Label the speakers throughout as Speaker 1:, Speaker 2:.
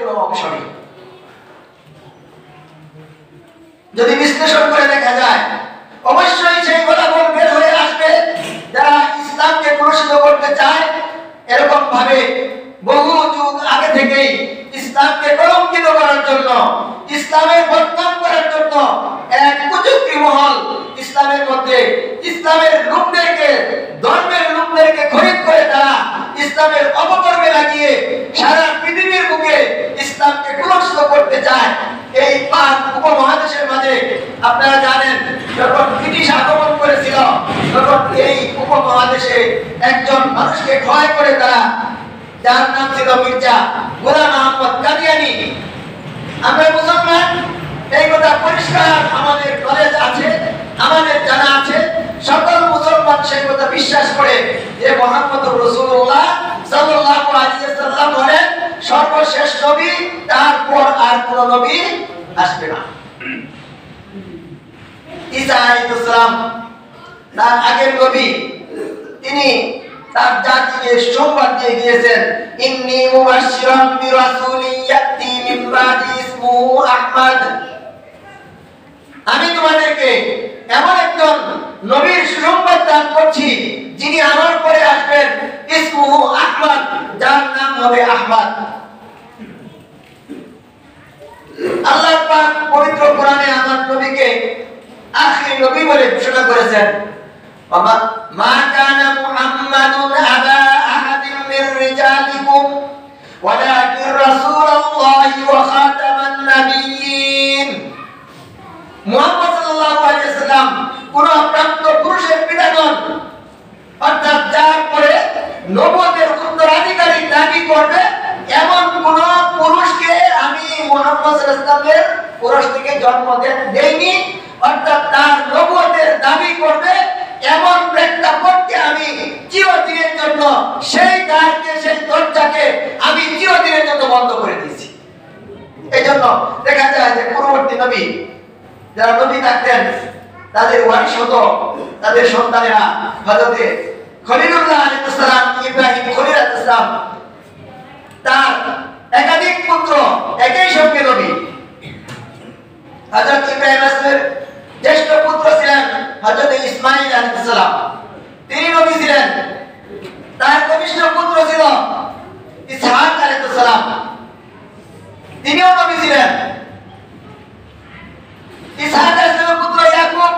Speaker 1: কোনো অংশ নেই। যদি বিশ্লেষণ করে দেখা যায়, অবশ্যই সেই ফলাফল বের হয়ে আসবে যারা ইসলামকে কলুষিত করতে চায়। এরকম ভাবে বহু যুগ আগে থেকেই ইসলামকে কলঙ্কিত করার জন্য, ইসলামের বদনাম করার জন্য এক কুচক্রী মহল ইসলামের মধ্যে ইসলামের লোকদেরকে, ধর্মের লোকদেরকে খরিদ করে তারা ইসলামের অপকর্মে লাগিয়ে সারা পৃথিবীর বুকে ইসলামকে কলুষিত করতে চায়। এই পাক উপমহাদেশের মাঝে আপনারা জানেন, যখন ব্রিটিশ আগমন করেছিল, তখন এই উপমহাদেশে একজন মানুষকে ক্ষয় করে তারা, যার নাম ছিল মির্জা গোলাম আহমদ কাদিয়ানী। আমরা মুসলমান, এই কথা পরিষ্কার আমাদের নলেজ আছে, আমাদের জানা আছে। সকল মুসলমান সেই কথা বিশ্বাস করে যে মুহাম্মদুর রাসূলুল্লাহ সাল্লাল্লাহু আলাইহি ওয়াসাল্লাম হলেন সর্বশেষ নবী, তারপর আর কোন নবী আসবে না। ঈসা আলাইহিস সালাম তার আগের নবী, তিনি তার জাতিকে সংবাদ দিয়ে গিয়েছেন, ইন্নী মুবাশশিরান বিরাসূলিন ইয়াতি মিন বাদি ইসমুহু আহমদ। আমি তোমাদেরকে এমন একজন নবীর সুসংবাদ দান করছি যিনি আমার পরে আসবেন, ইসমুহু আহমদ, যার নাম হবে আহমদ। আল্লাহ পাক পবিত্র কোরআনে আমার নবীকে আখির নবী বলে ঘোষণা করেছেন, মা কানা মুহাম্মাদুন আবা আহাদিন মির রিজালিকুম ওয়ালাকিন রাসূলুল্লাহি ওয়া খাতামান নাবিয়্যিন। মুহাম্মদ সাল্লাল্লাহু আলাইহি ওয়াসাল্লাম কোন প্রাপ্ত পুরুষের পিতা নন, অর্থাৎ যার পরে নবুয়তের উত্তরাধিকারী দাবি করবে এমন কোন পুরুষকে আমি মুহাম্মদ সাল্লাল্লাহু আলাইহি ওয়াসাল্লামের পুরুষ থেকে জন্ম দেইনি। অর্থাৎ তার নবুয়তের দাবি করবে এমন প্রেক্ষাপটকে আমি চিরদিনের জন্য, সেই দ্বারকে, সেই দরজাকে আমি চিরদিনের জন্য বন্ধ করে দিয়েছি। এই জন্য দেখা যায় যে পূর্ববর্তী নবী, যারা নবী থাকতেন, তাদের ওয়ারিশ হতো তাদের সন্তানেরা। হযরতে খলিলুল্লাহ আলাইহিস সালাম, ইব্রাহিম খলিল আলাইহিস সালাম, তার একাধিক পুত্র, একই সঙ্গে নবী। হযরত ইব্রাহিম আলাইহিস জ্যেষ্ঠ পুত্র ছিলেন হযরত ইসমাঈল আলাইহিস সালাম, তিনি নবী ছিলেন। তার কনিষ্ঠ পুত্র ছিল ইসহাক আলাইহিস সালাম, তিনিও নবী ছিলেন। ইসহাক আলাইহিস সালামের পুত্র ইয়াকুব,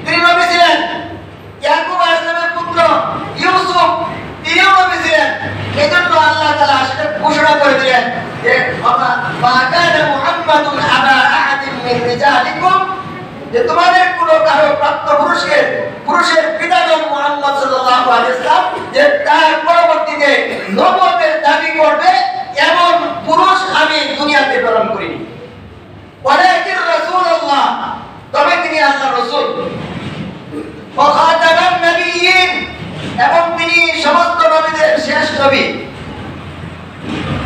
Speaker 1: তিনি নবী ছিলেন। ইয়াকুব আলাইহিস সালামের পুত্র ইউসুফ, তিনিও নবী ছিলেন। এজন্য আল্লাহ তাআলা সেটা ঘোষণা করে দিলেন যে মা কানা মুহাম্মাদুন আবা আহাদিন মির রিজালিকুম, যে তোমাদের কোন কারো প্রাপ্ত পুরুষের পিতা নন মুহাম্মদ সাল্লাল্লাহু আলাইহি ওয়াসাল্লাম, যে তার পরবর্তীতে নবুয়তের দাবি করবে এমন পুরুষ আমি দুনিয়াতে প্রেরণ করিনি। ওয়ালাকিন রাসূলুল্লাহ, তবে তিনি আল্লাহর রাসূল। ওয়া খাতামান নাবিয়্যিন, এবং তিনি সমস্ত নবীদের শেষ নবী।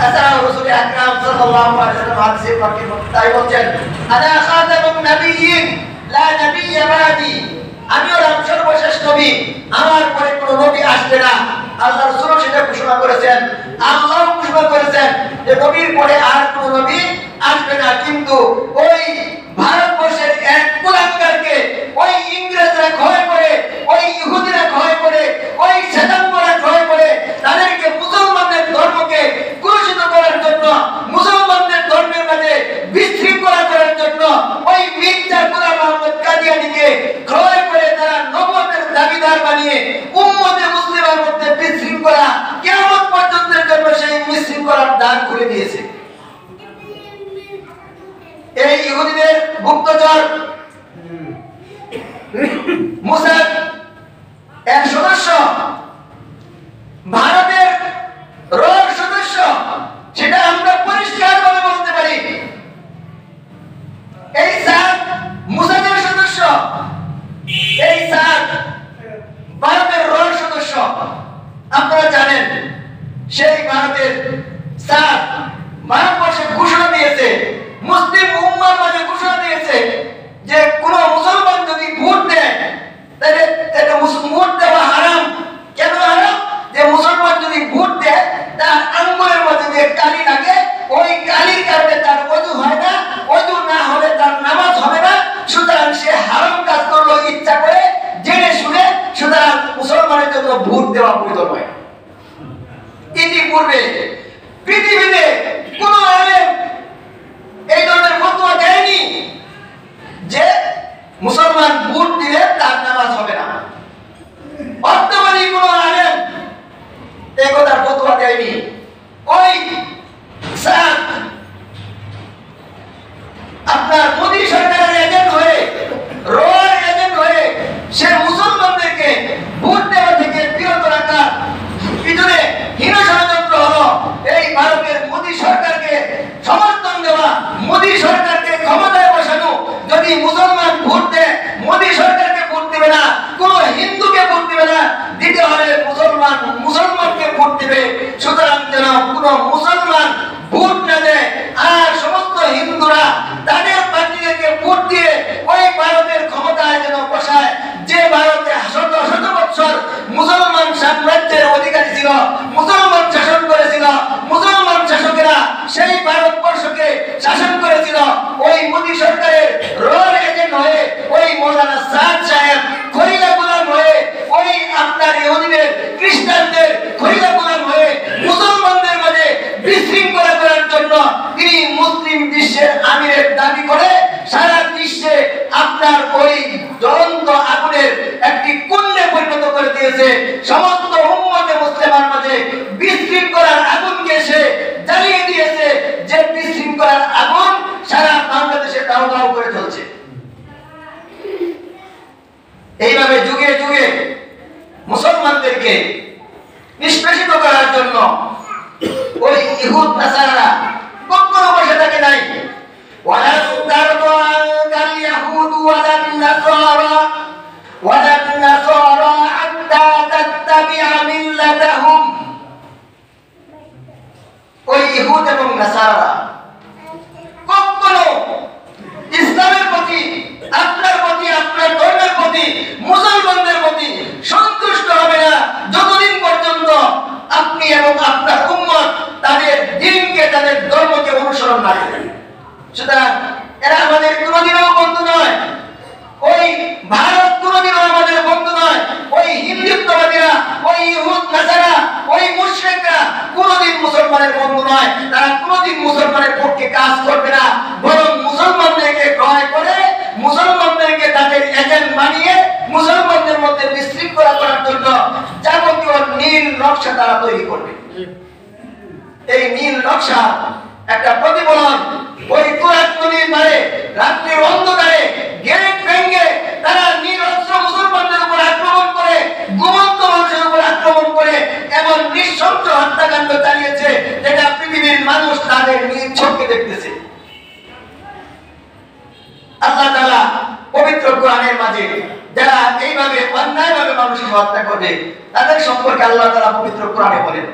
Speaker 1: এছাড়াও রাসূল আকরাম সাল্লাল্লাহু আলাইহি ওয়াসাল্লাম হাদিসে পাকে তাই বলেন, আনা খাতামুন নাবিয়্যিন লা নাবিয়্যা বাদি, আমি হলাম সর্বশেষ নবী, আমার পরে কোনো নবী আসবে না। আল্লাহ রাসূল সেটা ঘোষণা করেছেন, আল্লাহ ঘোষণা করেছেন যে নবীর পরে আর কোনো নবী আসবে না। কিন্তু ওই ভারতবর্ষের এক কুলাঙ্গারকে ওই ইংরেজরা ক্ষয় করে, ওই ইহুদিরা ক্ষয় করে, ওই শ্বেতাঙ্গরা ক্ষয় করে, তাদেরকে মুসলমানদের ধর্মকে কলুষিত করার জন্য, মুসলমানদের ধর্মের মাঝে বিশৃঙ্খলা করার জন্য ওই মির্জা গোলাম আহমদ কাদিয়ানীকে ক্ষয় করে তারা নবুয়তের দাবিদার বানিয়ে উম্মতে মুসলিমার মধ্যে বিশৃঙ্খলা কিয়ামত পর্যন্তের জন্য সেই বিশৃঙ্খলার দ্বার খুলে দিয়েছে। এই ইহুদিদের গুপ্তচর মুসাদ এক সদস্য, ভারতের রোর সদস্য, সেটা আমরা পরিষ্কারভাবে বলতে পারি। এই সাদ মুসাদের সদস্য, এই সাদ ভারতের রোর সদস্য। আপনারা জানেন সেই ভারতের সাদ ভারতবর্ষে ঘোষণা দিয়েছে, মুসলিম উম্মার মাঝে ঘোষণা দিয়েছে যে কোন মুসলমান যদি ভোট দেয় তাহলে ভোট দেওয়া হারাম। তিনি মুসলিম বিশ্বের আমিরের দাবি করে সারা বিশ্বে আপনার ওই জ্বলন্ত আগুনের একটি কুণ্ডে পরিণত করে দিয়েছে। সমস্ত উম্মতে মুসলিমার মাঝে বিশৃঙ্খলার আগুনকে সে জ্বালিয়ে দিয়েছে, যে বিশৃঙ্খলার আগুন সারা বাংলাদেশে দাউ দাউ করে চলছে। এইভাবে যুগে যুগে মুসলমানদেরকে নিষ্পেষিত করার জন্য ওই ইহুদ নাসারারা কখনো বসে থাকে নাই। ওয়ালান তারদু আনকাল ইয়াহুদু ওয়ালান নাসারা হাত্তা তাত্তাবিআ মিল্লাতাহুম। ওই ইহুদ এবং নাসারারা কখনো ইসলামের প্রতি, আপনার প্রতি, আপনার ধর্মের প্রতি, মুসলমানদের প্রতি সন্তুষ্ট হবে না যতদিন পর্যন্ত আপনি এবং আপনার উম্মত তাদের দ্বীনকে, তাদের ধর্মকে অনুসরণ না করেন। সুতরাং এরা আমাদের কোনোদিনও বন্ধু নয়। ওই ভারত কোনোদিনও আমাদের বন্ধু নয়। ওই হিন্দুত্ববাদীরা, ওই ইহুদ নাসারা, ওই মুশরিকরা কোনোদিন মুসলমানের বন্ধু নয়। তারা কোনোদিন মুসলমানের পক্ষে কাজ করবে না, বরং মুসলমানদেরকে ক্রয় করে, মুসলমানদেরকে তাদের এজেন্ট বানিয়ে মুসলমানদের মধ্যে বিশৃঙ্খলা করার জন্য যাবতীয় নীল নকশা তারা তৈরি করবে। এই নীল নকশা একটা প্রতিফলন ওই তুরাগ নদীর পারে রাত্রির অন্ধকারে গেট ভেঙে তারা নিরস্ত্র মুসলমানদের উপর আক্রমণ করে, ঘুমন্ত মানুষের উপর আক্রমণ করে এমন নৃশংস হত্যাকাণ্ড চালিয়েছে যেটা পৃথিবীর মানুষ তাদের নিজ চোখে দেখতেছে। আল্লাহ তাআলা পবিত্র কোরআনের মাঝে যারা এইভাবে অন্যায়ভাবে মানুষকে হত্যা করবে তাদের সম্পর্কে আল্লাহ তাআলা পবিত্র কোরআনে বলেন,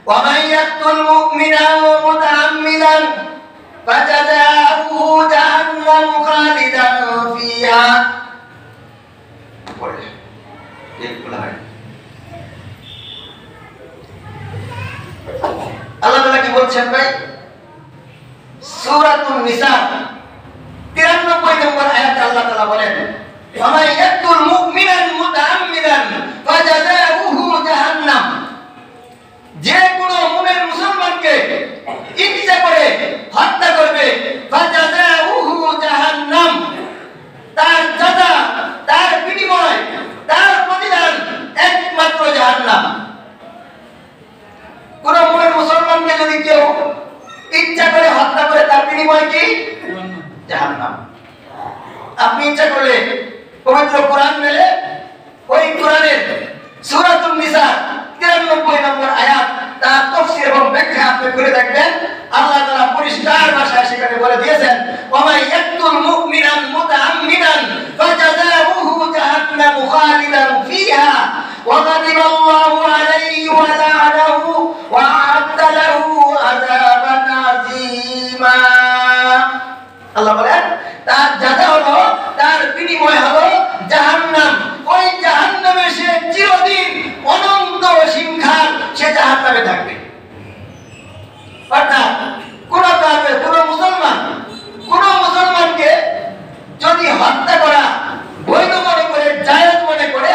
Speaker 1: ومن يقتل مؤمنا متعمدا فجزاؤه جهنم خالدا فيها। আল্লাহ তাআলা কি বলছেন ভাই? সূরাতুন নিসা 93 নম্বর আয়াতে আল্লাহ তাআলা বলেন, ومن يقتل مؤمنا متعمدا فجزاؤه جهنم। যে কোনো মুমিন মুসলমানকে ইচ্ছা করে হত্যা করবে, ফাজাযাউহু জাহান্নাম, তার সাজা, তার বিনিময়, তার প্রতিদান একমাত্র জাহান্নাম। কোন মুমিন মুসলমানকে যদি কেউ ইচ্ছা করে হত্যা করে তার বিনিময় কি? জাহান্নাম। আপনি ইচ্ছা করলে পবিত্র কোরআন মেলে ওই কোরআনের সূরাতুন নিসা 93 নম্বর আয়াত তার তাফসীর এবং ব্যাখ্যা আপনি করে দেখবেন। আল্লাহ তাআলা পরিষ্কার ভাষায় সেখানে বলে দিয়েছেন, ওয়া ইয়াকতুল মুমিনান মুতাআম্মিদান ফাজাযাউহু জাহান্নামু খালিদান ফিহা ওয়া গাদিবাল্লাহু আলাইহি ওয়া লা'নাহু ওয়া আ'আদ্দা লাহু আযাবান আযীমা। আল্লাহ বলেন তার যাজা হলো, তার বিনিময় হলো জাহান্নাম। ওই জাহান্নামে সে চিরদিন অনন্ত অসীমকাল সে জাহান্নামে থাকবে। অর্থাৎ কোন কাফের, কোন মুসলমানকে যদি হত্যা করা বৈধ মনে করে, জায়েজ মনে করে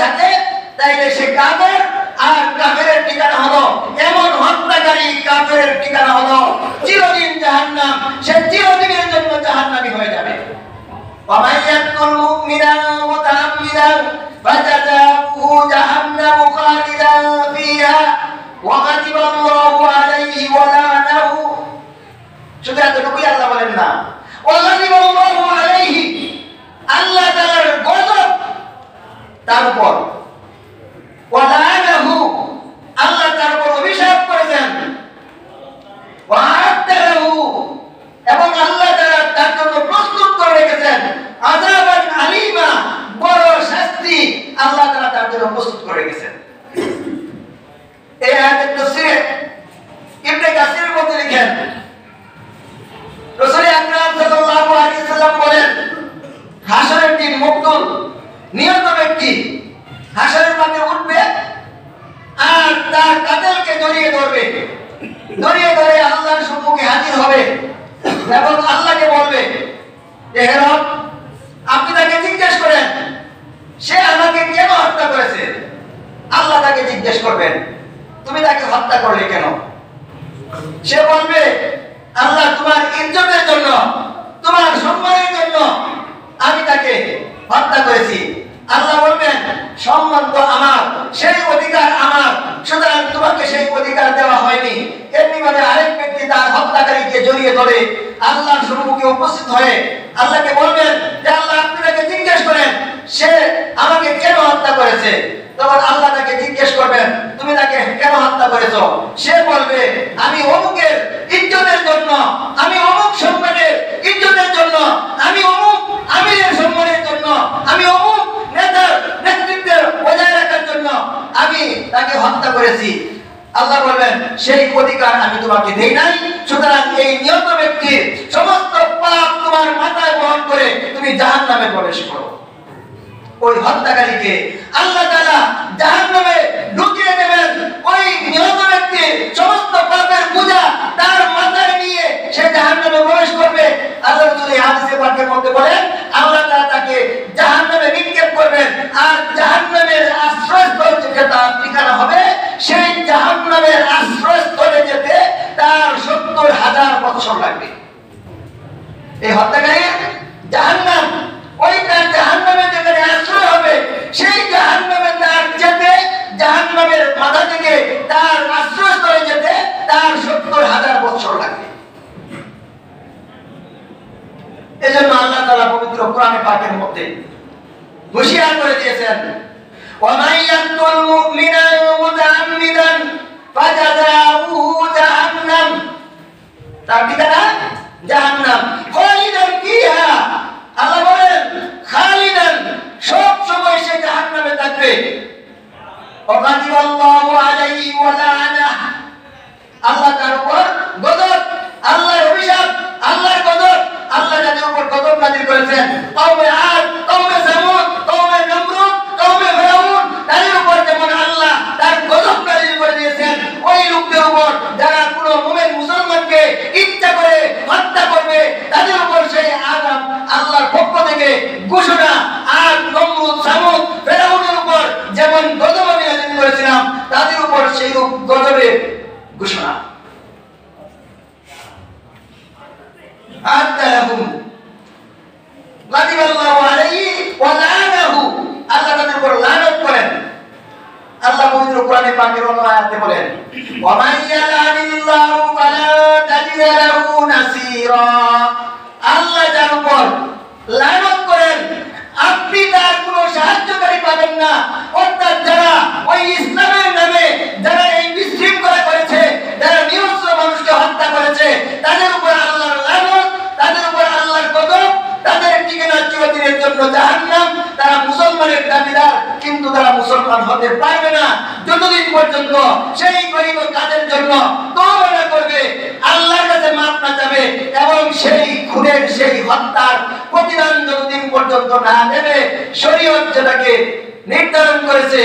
Speaker 1: থাকে, তাইলে সে কাফের। আর কাফেরের ঠিকানা হলো, এমন হত্যাকারী কাফেরের ঠিকানা হলো চিরদিন জাহান্নাম। সে চিরদিনের জন্য জাহান্নামী হয়ে যাবে। ومن يقتل مؤمنا متعمدا فجزاؤه جهنم خالدا فيها وغضب الله عليه ولعنه। শুধু এতটুকুই আল্লাহ বলেন না, وغضب الله عليه, আল্লাহ তাআলার গজব তার উপর, ولعنه, আল্লাহ তার উপর অভিশাপ করেছেন, وأعد له, এবং আল্লাহ তাআলা তার জন্য প্রস্তুত করে রেখেছেন আযাবান আলীমা, বড় শাস্তি আল্লাহ তাআলা তার জন্য প্রস্তুত করে রেখেছেন। এই আয়াতের তাফসীরে ইবনে কাসির মধ্যে লিখেন, রাসূল আকরাম সাল্লাল্লাহু আলাইহি ওয়াসাল্লাম বলেন, হাসরের দিন মুকতুল নিহত ব্যক্তি হাসরের মাঠে উঠবে আর তার কাতেলকে জড়িয়ে ধরবে, জড়িয়ে ধরে আল্লাহর সম্মুখে হাজির হবে এবং আল্লাহকে বলবে, হে রব, আপনি তাকে জিজ্ঞেস করেন সে আমাকে কেন হত্যা করেছে। আল্লাহ তাকে জিজ্ঞেস করবেন, তুমি তাকে হত্যা করলে কেন? সে বলবে আল্লাহ তোমার ইজ্জতের জন্য, তোমার সম্মানের জন্য আমি তাকে হত্যা করেছি। আল্লাহ বলবেন সম্মান তো আমার, সেই অধিকার আমার, সুতরাং তোমাকে সেই অধিকার দেওয়া হয়নি। এমনি ভাবে আরেক ব্যক্তি তার হত্যাকারীকে জড়িয়ে ধরে আল্লাহর সম্মুখে উপস্থিত হয়ে আল্লাহকে বলবেন যে আল্লাহ আপনি তাকে জিজ্ঞেস করেন সে আমাকে কেন হত্যা করেছে। তখন আল্লাহ তাকে জিজ্ঞেস করবেন তুমি তাকে কেন হত্যা করেছো? সে বলবে আমি অমুকের ইজ্জতের জন্য, আমি অমুক সম্মানের ইজ্জতের জন্য, আমি অমুক আমিরের সম্মানের জন্য, আমি অমুক নেতার নেতৃত্বের বজায় রাখার জন্য আমি তাকে হত্যা করেছি। আল্লাহ বলবেন সেই অধিকার আমি তোমাকে দেই নাই, সুতরাং এই নিহত ব্যক্তির সমস্ত পাপ তোমার মাথায় বহন করে তুমি জাহান্নামে প্রবেশ করো। ওই হত্যাকারীকে আল্লাহ তাআলা জাহান্নামে ঢুকিয়ে দেবেন। ওই নিহত ব্যক্তির সমস্ত পাপের বোঝা তার মাথায় নিয়ে সে জাহান্নামে প্রবেশ করবে। আল্লাহ রাসূল এই হাদিসে পাকের মধ্যে বলেন আল্লাহ তাআলা তাকে জাহান্নামে নিক্ষেপ করবেন, আর জাহান্নামের আশ্রয়স্থল যেটা তার ঠিকানা হবে, সেই জাহান্নামের আশ্রয়স্থলে যেতে তার ৭০,০০০ বছর লাগবে। এই হত্যাকারীর জাহান্নাম, ওই তার জাহান্নামে যেখানে আশ্রয় হবে, সেই জাহান্নামে তার যেতে, জাহান্নামের মাথা থেকে তার আশ্রয়স্থলে যেতে তার ৭০,০০০ বছর লাগবে। এজন্য আল্লাহ তাআলা পবিত্র কোরআনে পাকের মধ্যে হুঁশিয়ার করে দিয়েছেন ওয়া ইয়াকুল মুমিনা মুতাআম্মিদান ফাজাযাউহু জাহান্নাম, তার ঠিকানা জাহান্নাম, খালিদান ফিহা। আল্লাহ বলেন খালিদান, সব সময় সে জাহান্নামে থাকবে। ওয়াগাদিবাল্লাহু আলাইহি ওয়া লাআনা, আল্লাহ তার উপর গজব, আল্লাহর অভিশাপ, আল্লাহর গজব, আল্লাহ যাদের উপর গজব নাযিল করেছেন কওমে আদ, কওমে সামুদ, কওমে নমরুদ, কওমে ফিরআউন, তাদের উপর যেমন আল্লাহ তার গজব নাযিল করে দিয়েছেন, ওই লোকদের উপর যারা কোনো মুমিন মুসলমানকে ইচ্ছা করে হত্যা করবে তাদের উপর সেই আযাব আল্লাহর পক্ষ থেকে ঘোষণা। আদ, নমরুদ, সামুদ, ফিরআউনের উপর যেমন গজব আমি নাযিল করেছিলাম তাদের উপর সেই গজবের ঘোষণা। আদালাহুম গাদিবাল্লাহু আলাইহি ওয়া লাআনাহু, আল্লাহ তাদের উপর লানত করেন। আল্লাহ পবিত্র কোরআনে পাকের অন্য আয়াতে বলেন ওয়া মাইয়ালানিল্লাহু ফালা তাজিদা লাহু নাসীরা, আল্লাহ যার উপর লানত করেন আপনি তার কোনো সাহায্যকারী পাবেন না। অর্থাৎ যারা ওই ইসলামের নামে যারা এই বিশৃঙ্খলা করেছে, যারা নিরস্ত্র মানুষকে হত্যা করেছে, তাদের উপর আল্লাহর লানত, তাদের উপর আল্লাহর গজব, তাদের ঠিকানা চিরদিনের জন্য জাহান্নাম। তারা মুসলমানের দাবিদার, কিন্তু তারা মুসলমান হতে পারবে না যতদিন পর্যন্ত সেই গরিব কাজের জন্য তওবা না করবে, আল্লাহর কাছে মাফ না চাবে, এবং সেই খুনের সেই হত্যার প্রতিদান যতদিন পর্যন্ত না দেবে, শরীয়ত যেটাকে নির্ধারণ করেছে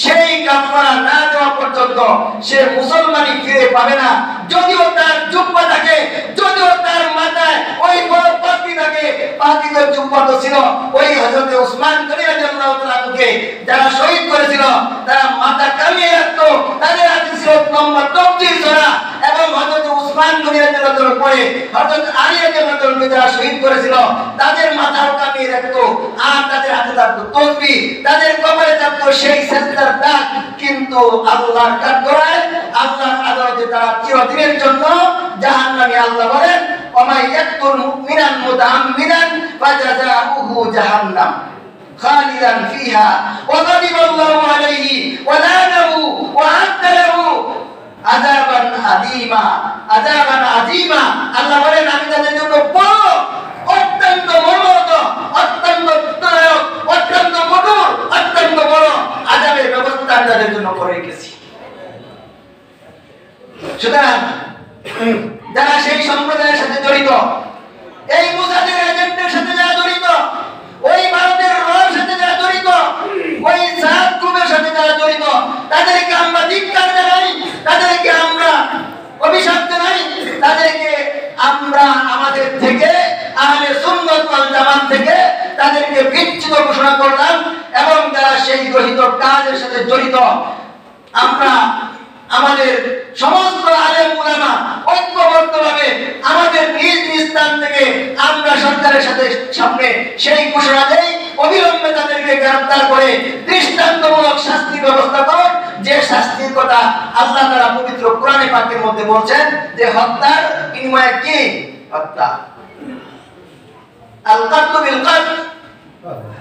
Speaker 1: সেই কাফারা না দেওয়া পর্যন্ত সে মুসলমানই ফিরে পাবে না। যদিও তার জুব্বা থাকে, যদিও তার মাথায় ওই বড় পাগড়ি থাকে, পাগড়ির জুব্বা তো ছিল ওই হযরত উসমান গনি রাদিয়াল্লাহু তাআলাকে যারা শহীদ করেছিল, তারা মাথা কামিয়ে রাখতো, তাদের হাতে ছিল লম্বা তকদির জোড়া, এবং হযরত উসমান গনি রাদিয়াল্লাহু তাআলার পরে হযরত আলী রাদিয়াল্লাহু তাআলাকে যারা শহীদ করেছিল তাদের মাথাও কামিয়ে রাখতো, আর তাদের হাতে থাকতো তসবিহ, তাদের কবরে থাকতো সেই সেজদার দাগ। কিন্তু আল্লাহর কাঠগড়ায়, আল্লাহর আদালতে তারা চিরদিনের জন্য জাহান্নামী। আল্লাহ বলেন ওমা ইয়াকতুল মুমিনান মুতাআম্মিদান ফাজাযাউহু জাহান্নাম খালিদান ফিহা ওয়া গাদিবাল্লাহু আলাইহি ওয়া লাআনাহু ওয়া আ'আদ্দা লাহু আযাবান আযীমা, আযাবান আযীমা। আল্লাহ বলেন আমি তাদের জন্য বড়, অত্যন্ত মর্মন্তুদ, অত্যন্ত দুঃখদায়ক, অত্যন্ত কঠোর, অত্যন্ত বড় আযাবের ব্যবস্থা আমি তাদের জন্য করে রেখেছি। সুতরাং যারা সেই সম্প্রদায়ের সাথে জড়িত, এই মুজাহিদের এজেন্টের সাথে যারা জড়িত, ওই ভারতের রয়ের সাথে যারা জড়িত, ওই সাত গ্রুপের সাথে যারা জড়িত, তাদেরকে আমরা ধিক্কার জানাই, তাদেরকে আমরা অভিশাপ জানাই, তাদেরকে আমরা আমাদের থেকে আহলে সুন্নাত ওয়াল জামাত থেকে তাদেরকে বিচ্ছিন্ন ঘোষণা করলাম। এবং যারা সেই গৃহীত কাজের সাথে জড়িত, আমরা আমাদের সমস্ত আলেম উলামা ঐক্যবদ্ধভাবে আমাদের নিজ নিজ স্থান থেকে আমরা সরকারের সামনে সেই ঘোষণা দেই, অবিলম্বে তাদেরকে গ্রেফতার করে দৃষ্টান্তমূলক শাস্তি ব্যবস্থা করুন, যে শাস্তির কথা আল্লাহ তাআলা পবিত্র কোরআনে পাকের মধ্যে বলছেন যে হত্যার বিনিময়ে কি? হত্যা। আল কাতলু বিল কাতল,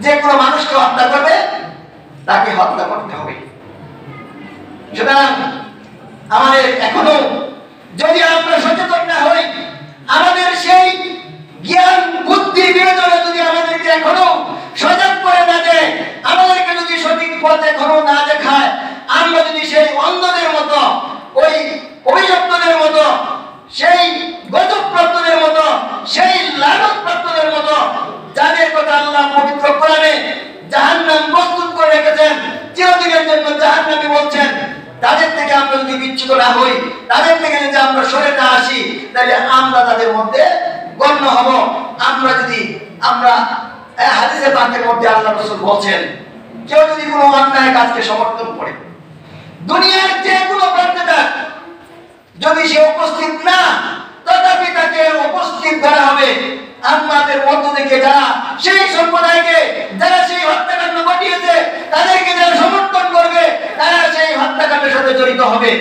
Speaker 1: যে কোনো মানুষকে হত্যা করবে তাকে হত্যা করতে হবে। সুতরাং আমাদের এখনো যদি আমরা সচেতন না হই, আমাদের সেই জ্ঞান বুদ্ধি বিবেচনা যদি আমাদেরকে এখনো সজাগ করে না দেয়, আমাদেরকে যদি সঠিক পথ এখনো না দেখায়, আমরা যদি সেই অন্ধদের মতো, ওই অভিশপ্তদের মতো, সেই গজবপ্রাপ্তদের মতো, সেই লানতপ্রাপ্তদের মতো, যাদের কথা আল্লাহ পবিত্র কোরআনে জাহান্নাম প্রস্তুত করে রেখেছেন, চিরদিনের জন্য জাহান্নামী বলছেন, তাদের থেকে আমরা যদি বিচ্যুত না হই, তাদের থেকে যদি আমরা সরে না আসি, তাহলে আমরা তাদের মধ্যে গণ্য হব। আমরা হাদিসে পাকের মধ্যে আল্লাহ রাসূল বলছেন, কেউ যদি কোনো অন্যায় কাজকে সমর্থন করে, দুনিয়ার যে কোনো প্রান্তে থাক, যদি সে উপস্থিত না, তথাপি তাকে উপস্থিত ধরা হবে। আমাদের মধ্য থেকে যারা সেই সম্প্রদায়কে, যারা সেই হত্যাকাণ্ড ঘটিয়েছে, তাদেরকে যারা সমর্থন করবে, তারা সেই হত্যাকাণ্ডের সাথে জড়িত হবে।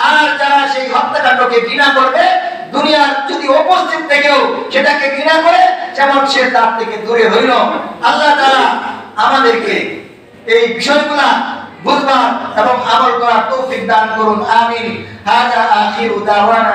Speaker 1: আর যারা সেই হত্যাকাণ্ডকে ঘৃণা করবে, দুনিয়ার যদি উপস্থিত থেকেও সেটাকে ঘৃণা করে, যেমন সে তার থেকে দূরে হইল। আল্লাহ তাআলা আমাদেরকে এই বিষয়গুলা বুঝবার এবং আমল করার তৌফিক দান করুন। আমিন। হাযা আখিরু দাওয়ানা।